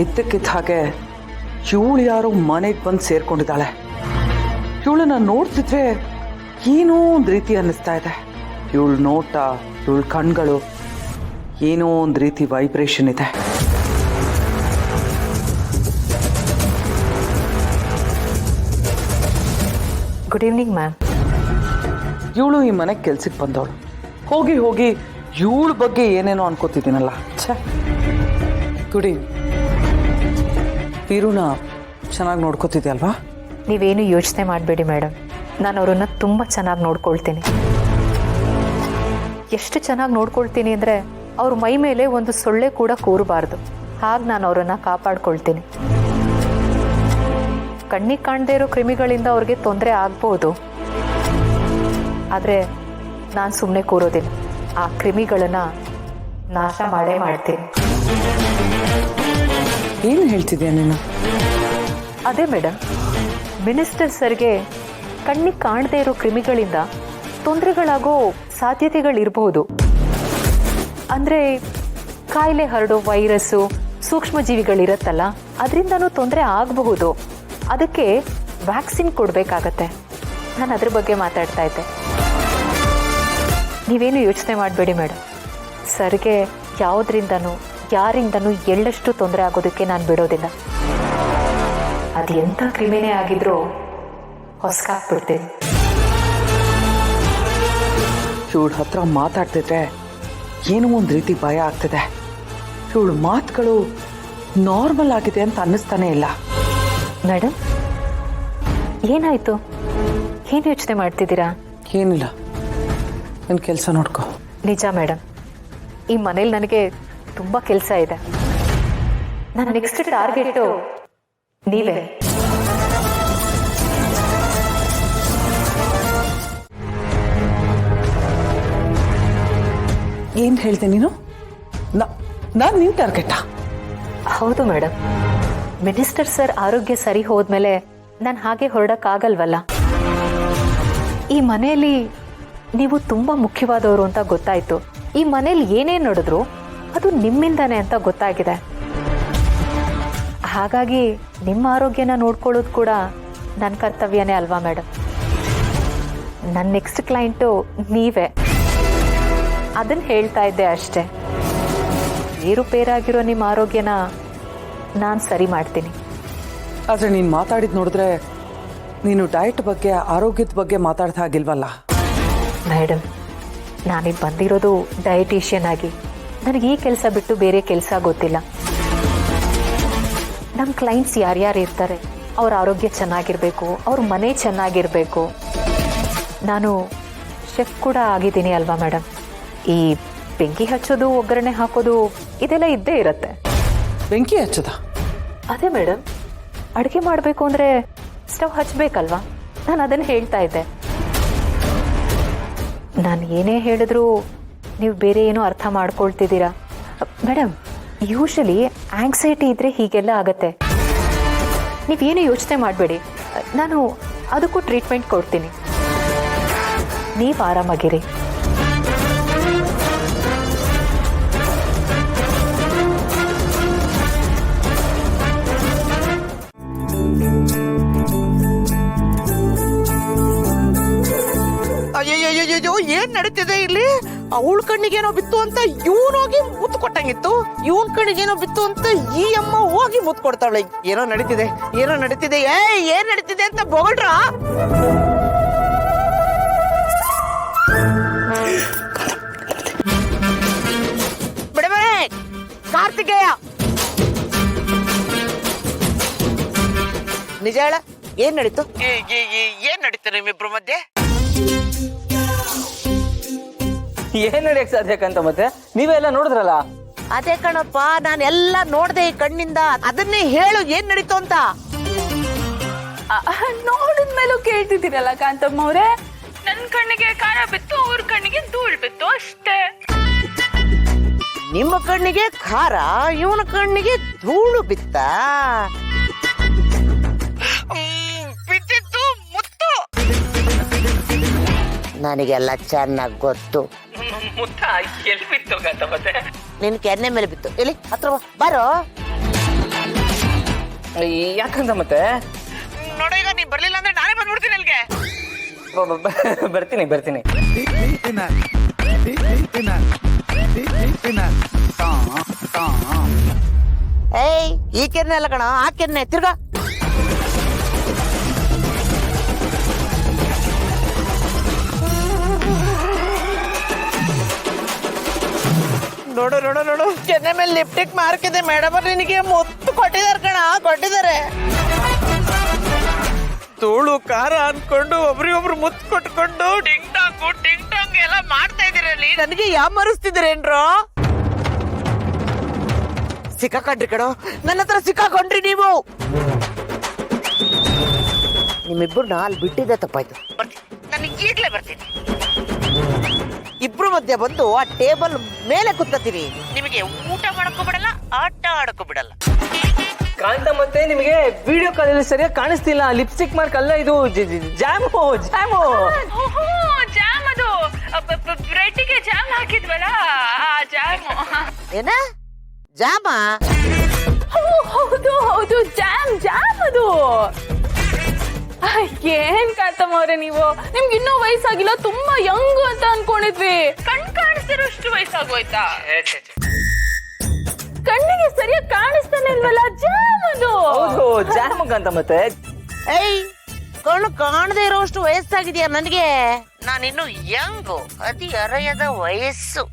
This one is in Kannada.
ಇದ್ದಕ್ಕಿದ್ದ ಹಾಗೆ ಇವಳು ಯಾರೋ ಮನೆಗೆ ಬಂದು ಸೇರ್ಕೊಂಡಿದ್ದಾಳೆ. ಇವಳನ್ನ ನೋಡ್ತಿದ್ರೆ ಏನೋ ಒಂದು ರೀತಿ ಅನ್ನಿಸ್ತಾ ಇದೆ. ಇವಳ ನೋಟ, ಇವಳ ಕಣ್ಗಳು, ಏನೋ ಒಂದು ರೀತಿ ವೈಬ್ರೇಷನ್ ಇದೆ. Good evening ma'am. ಇವಳು ಈ ಮನೆಗೆ ಕೆಲ್ಸಕ್ಕೆ ಬಂದವಳು. ಹೋಗಿ ಹೋಗಿ ಇವಳ ಬಗ್ಗೆ ಏನೇನೋ ಅನ್ಕೋತಿದ್ದೀನಲ್ಲ. ಛೇ. Good evening. ವೀರುನ ಚೆನ್ನಾಗಿ ನೋಡ್ಕೋತಿದ್ದೆ ನೀವೇನು ಯೋಚನೆ ಮಾಡಬೇಡಿ ಮೇಡಮ್, ನಾನು ಅವರನ್ನು ತುಂಬ ಚೆನ್ನಾಗಿ ನೋಡ್ಕೊಳ್ತೀನಿ. ಎಷ್ಟು ಚೆನ್ನಾಗಿ ನೋಡ್ಕೊಳ್ತೀನಿ ಅಂದರೆ ಅವ್ರ ಮೈ ಮೇಲೆ ಒಂದು ಸೊಳ್ಳೆ ಕೂಡ ಕೂರಬಾರ್ದು, ಹಾಗೆ ನಾನು ಅವರನ್ನು ಕಾಪಾಡ್ಕೊಳ್ತೀನಿ. ಕಣ್ಣಿಗೆ ಕಾಣದೇ ಇರೋ ಕ್ರಿಮಿಗಳಿಂದ ಅವ್ರಿಗೆ ತೊಂದರೆ ಆಗ್ಬೋದು, ಆದರೆ ನಾನು ಸುಮ್ಮನೆ ಕೂರೋದಿಲ್ಲ. ಆ ಕ್ರಿಮಿಗಳನ್ನು ನಾಶ ಮಾಡೇ ಮಾಡ್ತೀನಿ. ಏನು ಹೇಳ್ತಿದ್ಯಾ ನೀನು? ಅದೇ ಮೇಡಮ್, ಮಿನಿಸ್ಟರ್ ಸರ್ಗೆ ಕಣ್ಣಿಗೆ ಕಾಣದೇ ಇರೋ ಕ್ರಿಮಿಗಳಿಂದ ತೊಂದರೆಗಳಾಗೋ ಸಾಧ್ಯತೆಗಳಿರಬಹುದು. ಅಂದರೆ ಕಾಯಿಲೆ ಹರಡೋ ವೈರಸ್ಸು, ಸೂಕ್ಷ್ಮಜೀವಿಗಳಿರತ್ತಲ್ಲ, ಅದರಿಂದನೂ ತೊಂದರೆ ಆಗಬಹುದು. ಅದಕ್ಕೆ ವ್ಯಾಕ್ಸಿನ್ ಕೊಡಬೇಕಾಗತ್ತೆ. ನಾನು ಅದ್ರ ಬಗ್ಗೆ ಮಾತಾಡ್ತಾ ಇದ್ದೆ. ನೀವೇನು ಯೋಚನೆ ಮಾಡಬೇಡಿ ಮೇಡಮ್, ಸರ್ಗೆ ಯಾವುದರಿಂದನೂ ಯಾರಿಂದನೂ ಎಳ್ಳಷ್ಟು ತೊಂದರೆ ಆಗೋದಕ್ಕೆ ನಾನು ಬಿಡೋದಿಲ್ಲ. ಅದು ಎಂಥ ಕ್ರಿಮಿನೇ ಆಗಿದ್ರೂ ಹೊಸ್ಕಾಕ್ಬಿಡ್ತೀನಿ. ಇವಳ ಹತ್ರ ಮಾತಾಡ್ತಿದ್ರೆ ಏನೋ ಒಂದು ರೀತಿ ಭಯ ಆಗ್ತಿದೆ. ಇವಳ ಮಾತುಗಳು ನಾರ್ಮಲ್ ಆಗಿದೆ ಅಂತ ಅನ್ನಿಸ್ತಾನೆ ಇಲ್ಲ. ಮೇಡಮ್, ಏನಾಯ್ತು? ಏನು ಯೋಚನೆ ಮಾಡ್ತಿದ್ದೀರಾ? ಏನಿಲ್ಲ, ನನ್ನ ಕೆಲಸ ನೋಡ್ಕೊ. ನಿಜ ಮೇಡಮ್, ಈ ಮನೇಲಿ ನನಗೆ ತುಂಬ ಕೆಲಸ ಇದೆ. ನನ್ನ ನೆಕ್ಸ್ಟ್ ಟಾರ್ಗೆಟು ನೀವೇ. ಏನು ಹೇಳ್ದೆ ನೀನು? ನಾನು ನಿನ್ನ ಟಾರ್ಗೆಟಾ? ಹೌದು ಮೇಡಮ್. ಮಿನಿಸ್ಟರ್ ಸರ್ ಆರೋಗ್ಯ ಸರಿ ಹೋದ್ಮೇಲೆ ನಾನು ಹಾಗೆ ಹೊರಡಕ್ಕಾಗಲ್ವಲ್ಲ. ಈ ಮನೆಯಲ್ಲಿ ನೀವು ತುಂಬ ಮುಖ್ಯವಾದವರು ಅಂತ ಗೊತ್ತಾಯ್ತು. ಈ ಮನೇಲಿ ಏನೇನು ನಡೆದ್ರು ಅದು ನಿಮ್ಮಿಂದಾನೆ ಅಂತ ಗೊತ್ತಾಗಿದೆ. ಹಾಗಾಗಿ ನಿಮ್ಮ ಆರೋಗ್ಯನ ನೋಡ್ಕೊಳ್ಳೋದು ಕೂಡ ನನ್ನ ಕರ್ತವ್ಯನೇ ಅಲ್ವಾ ಮೇಡಮ್? ನನ್ನ ನೆಕ್ಸ್ಟ್ ಕ್ಲೈಂಟು ನೀವೇ, ಅದನ್ನು ಹೇಳ್ತಾ ಇದ್ದೆ ಅಷ್ಟೇ. ಏರುಪೇರಾಗಿರೋ ನಿಮ್ಮ ಆರೋಗ್ಯನ ನಾನು ಸರಿ ಮಾಡ್ತೀನಿ. ಆದರೆ ನೀನು ಮಾತಾಡಿದ್ದು ನೋಡಿದ್ರೆ ನೀನು ಡಯಟ್ ಬಗ್ಗೆ, ಆರೋಗ್ಯದ ಬಗ್ಗೆ ಮಾತಾಡ್ತಾ ಆಗಿಲ್ವಲ್ಲ? ಮೇಡಮ್, ನಾನಿಲ್ಲಿ ಬಂದಿರೋದು ಡಯಟಿಷಿಯನ್ ಆಗಿ. ನನಗೆ ಈ ಕೆಲಸ ಬಿಟ್ಟು ಬೇರೆ ಕೆಲಸ ಗೊತ್ತಿಲ್ಲ. ನಮ್ಮ ಕ್ಲೈಂಟ್ಸ್ ಯಾರ್ಯಾರು ಇರ್ತಾರೆ ಅವ್ರ ಆರೋಗ್ಯ ಚೆನ್ನಾಗಿರಬೇಕು, ಅವ್ರ ಮನೆ ಚೆನ್ನಾಗಿರಬೇಕು. ನಾನು ಶೆಫ್ ಕೂಡ ಆಗಿದ್ದೀನಿ ಅಲ್ವಾ ಮೇಡಮ್? ಈ ಬೆಂಕಿ ಹಚ್ಚೋದು, ಒಗ್ಗರಣೆ ಹಾಕೋದು ಇದೆಲ್ಲ ಇದ್ದೇ ಇರುತ್ತೆ. ಬೆಂಕಿ ಹಚ್ಚೋದ? ಅದೇ ಮೇಡಮ್, ಅಡುಗೆ ಮಾಡಬೇಕು ಅಂದರೆ ಸ್ಟವ್ ಹಚ್ಚಬೇಕಲ್ವಾ? ನಾನು ಅದನ್ನು ಹೇಳ್ತಾ ಇದ್ದೆ. ನಾನು ಏನೇ ಹೇಳಿದ್ರೂ ನೀವು ಬೇರೆ ಏನೋ ಅರ್ಥ ಮಾಡ್ಕೊಳ್ತಿದ್ದೀರಾ ಮೇಡಮ್. ಯೂಶಲಿ ಆಂಗ್ಸೈಟಿ ಇದ್ದರೆ ಹೀಗೆಲ್ಲ ಆಗತ್ತೆ. ನೀವೇನು ಯೋಚನೆ ಮಾಡಬೇಡಿ, ನಾನು ಅದಕ್ಕೂ ಟ್ರೀಟ್ಮೆಂಟ್ ಕೊಡ್ತೀನಿ. ನೀವು ಆರಾಮಾಗಿರಿ. ಅಯ್ಯೋ, ಏನ್ ನಡೀತಿದೆ ಇಲ್ಲಿ? ಅವಳ ಕಣ್ಣಿಗೇನೋ ಬಿತ್ತು ಅಂತ ಇವನೋಗಿ ಮುತ್ತು ಕೊಟ್ಟಂಗಿತ್ತು, ಇವನ್ ಕಣ್ಣಿಗೇನೋ ಬಿತ್ತು ಅಂತ ಈ ಅಮ್ಮ ಹೋಗಿ ಮುತ್ತು ಕೊಡ್ತಾವಳೆ. ಏನೋ ನಡೀತಿದೆ, ಏನೋ ನಡೀತಿದೆ. ಏನ್ ನಡೀತಿದೆ ಅಂತ ಬೊಗಳ್ರ? ಬಿಡಬೇ ಕಾರ್ತಿಕೇಯ, ನಿಜ ಹೇಳ, ಏನ್ ನಡೀತು? ಏನ್ ನಡೀತು ನಿಮ್ಮಿಬ್ರು ಮಧ್ಯೆ? ಏನ್ ನಡೆಯಕ್ ಸಾಧ್ಯಕ್ಕಂತ ಮತ್ತೆ ನೀವೆಲ್ಲ ನೋಡಿದ್ರಲ್ಲ? ಅದೇ ಕಣಪ್ಪ, ನಾನೆಲ್ಲ ನೋಡ್ದೆ ಈ ಕಣ್ಣಿಂದ. ಅದನ್ನೇ ಹೇಳು, ಏನ್ ನಡೀತು ಅಂತ. ನೋಡಿದ್ಮೇಲೂ ಕೇಳ್ತಿದ್ದೀರಲ್ಲ ಕಾಂತಮ್ಮ ಅವ್ರೆ. ನನ್ ಕಣ್ಣಿಗೆ ಖಾರ ಬಿತ್ತು, ಅವ್ರ ಕಣ್ಣಿಗೆ ಧೂಳ್ ಬಿತ್ತು ಅಷ್ಟೇ. ನಿಮ್ಮ ಕಣ್ಣಿಗೆ ಖಾರ, ಇವನ ಕಣ್ಣಿಗೆ ಧೂಳು ಬಿತ್ತ. ಬಿದ್ದಿತ್ತು ಮುತ್ತು. ನನಗೆಲ್ಲ ಚೆನ್ನಾಗಿ ಗೊತ್ತು. ಮುತ್ತ ಎಲ್ಲಿ ಬಿತ್ತು ಮತ್ತೆ? ನಿನ್ ಕೆನ್ನೆ ಮೇಲೆ ಬಿತ್ತು. ಎಲ್ಲಿ ಹತ್ರ ಬಾರೋ. ಯಾಕಂತ ಮತ್ತೆ ನೋಡು ಈಗ ನೀ ಬರ್ಲಿಲ್ಲ ಅಂದ್ರೆ ನಾನೇ ಬಂದ್ಬಿಡ್ತೀನಿ ಅಲ್ಲಿಗೆ. ಬರ್ತೀನಿ ಏಯ್ ಈ ಕೆನ್ನೆ ಅಲ್ಲ ಕಣ, ಆ ಕೆನ್ನೆ ತಿರ್ಗಾ. ನೋಡು ನೋಡು ನೋಡು, ಕೆನ್ನೆ ಮೇಲೆ ಲಿಪ್ಟಿಕ್ ಮಾರ್ಕ್ ಇದೆ. ಮೇಡಮ್ ಅವ್ರು ನಿನಗೆ ಮುತ್ತು ಕೊಟ್ಟಿದ್ದಾರೆ ಕಣ, ಕೊಟ್ಟಿದ್ದಾರೆ. ತೋಳು ಖಾರ ಅನ್ಕೊಂಡು ಒಬ್ರಿಗೊಬ್ರು ಮುತ್ತು ಕೊಟ್ಕೊಂಡು ಟಿಂಗ್ ಟಾಂಗ್ ಎಲ್ಲ ಮಾಡ್ತಾ ಇದೀರಲ್ಲಿ ನನಗೆ ಯಾಮರಿಸ್ತಿದ್ದೀರೇನ್ರೋ? ಸಿಕ್ಕಾಕೊಂಡ್ರಿ ಕಣೋ, ನನ್ನ ಹತ್ರ ಸಿಕ್ಕಾಕೊಂಡ್ರಿ ನೀವು. ನಿಮ್ಮಿಬ್ಬರನ್ನ ಅಲ್ಲಿ ಬಿಟ್ಟಿದ್ದೆ ತಪ್ಪಾಯ್ತು. ನಾನು ಈಗಲೇ ಬರ್ತೀನಿ. ಇಬ್ರು ಮಧ್ಯ ಬಂದು ಆ ಟೇಬಲ್ ಮೇಲೆ ಕುತ್ತೀರಿ. ನಿಮಗೆ ಊಟ ಮಾಡಕ್ಕೂ ಬಿಡಲ್ಲ, ಆಟ ಆಡಕ್ಕೂ ಬಿಡಲ್ಲ. ಕಾಂತ ಮತ್ತೆ ನಿಮಗೆ ವಿಡಿಯೋ ಕಾಲಲ್ಲಿ ಸರಿಯಾಗಿ ಕಾಣಿಸ್ತಿಲ್ಲ. ಲಿಪ್ಸ್ಟಿಕ್ ಮಾರ್ಕ್ ಅಲ್ಲ ಇದು, ಜಾಮು. ಜಾಮ್ ಅದು ಬ್ರೆಡ್ಗೆ ಜಾಮ್ ಹಾಕಿದ್ವಲ್ಲ, ಆ ಜಾಮು. ಏನ ಜಾಮ? ಹೌದು ಜಾಮ್ ಅದು. ಏನ್ ಕಾಂತಮ್ಮ ಅವ್ರೆ ನೀವು, ನಿಮ್ಗೆ ಇನ್ನೂ ವಯಸ್ಸಾಗಿಲ್ಲ, ತುಂಬಾ ಯಂಗ್ ಅಂತ ಅನ್ಕೊಂಡಿದ್ವಿ. ಕಣ್ ಕಾಣಿಸ್ತಿರೋಷ್ಟು ವಯಸ್ಸಾಗೋಯ್ತಾ? ಕಣ್ಣಿಗೆ ಸರಿಯಾಗಿ ಕಾಣಿಸ್ತಾನೆ ಇಲ್ವಲ್ಲ, ಜಾಮ್ ಅದು. ಹೌದು ಜಾಮ್ ಕಾಂತ ಮತ್ತೆ. ಏಯ್, ಕಣ್ಣು ಕಾಣದೇ ಇರೋಷ್ಟು ವಯಸ್ಸಾಗಿದೆಯಾ ನನಗೆ? ನಾನಿನ್ನು ಯಂಗು, ಅತಿ ಅರೆಯದ ವಯಸ್ಸು.